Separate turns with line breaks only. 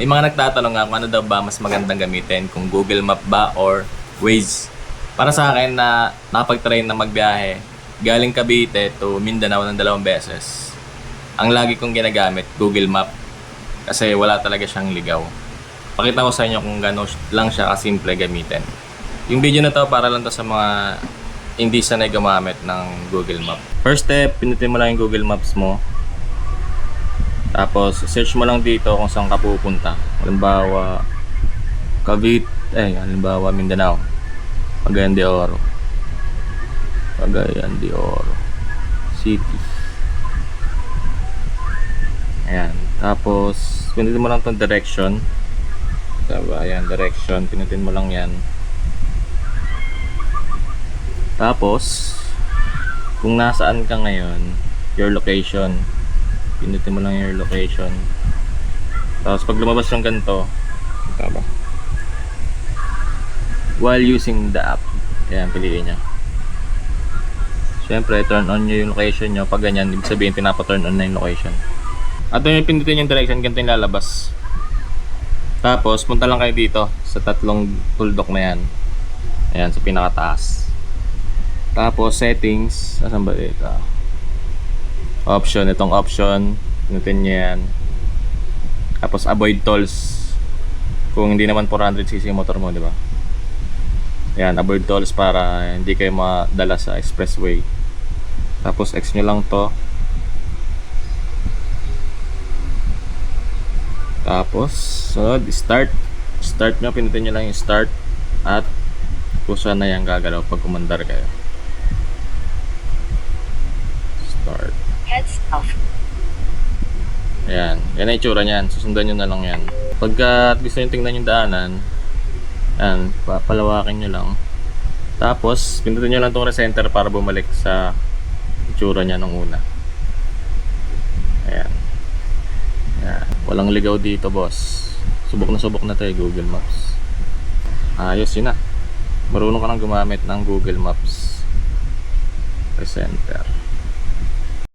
May mga nagtatanong nga kung ano daw ba mas magandang gamitin, kung Google Map ba or Waze. Para sa akin na nakapag-try na magbiyahe galing Cavite to Mindanao ng 2 beses, ang lagi kong ginagamit, Google Map. Kasi wala talaga siyang ligaw. Pakita ko sa inyo kung gano'n lang siya kasimple gamitin. Yung video na to para lang to sa mga hindi sanay gumamit ng Google Map. First step, pinutin mo lang yung Google Maps mo. Tapos, search mo lang dito kung saan ka pupunta. Halimbawa, halimbawa Mindanao. Cagayan de Oro. Cagayan de Oro City. Ayan. Tapos, pinutin mo lang itong direction. Diba? Ayan, direction. Pinutin mo lang yan. Tapos, kung nasaan ka ngayon, your location. Pinutin mo lang your location. Tapos pag lumabas yung ganito, ba? While using the app, ayan, piliin nyo. Siyempre, turn on nyo yung location nyo. Pag ganyan, ibig sabihin, pinapa-turn on na yung location. At yung pinutin yung direction, ganito yung lalabas. Tapos, punta lang kayo dito sa tatlong tuldok na yan. Ayan, sa pinakataas. Tapos, settings. Asan ba dito? Option, itong option, pinutin nyo yan. Tapos avoid tolls. Kung hindi naman 400cc motor mo, di ba? Yan, avoid tolls para hindi kayo madala sa expressway. Tapos X nyo lang to. Tapos sunod, start nyo, pinutin nyo lang yung start. At kung saan na yan gagalaw pag kumandar kayo. Start.
Heads off.
Ayan, yan ang itsura niyan. Susundan nyo na lang yan. Pagka gusto nyo tingnan yung daanan, ayan, palawakin nyo lang. Tapos, pindutin nyo lang itong recenter para bumalik sa itsura niya nung una. Ayan. Ayan. Walang ligaw dito, boss. Subok na tayo Google Maps. Ayos yun na. Marunong ka nang gumamit ng Google Maps. Recenter.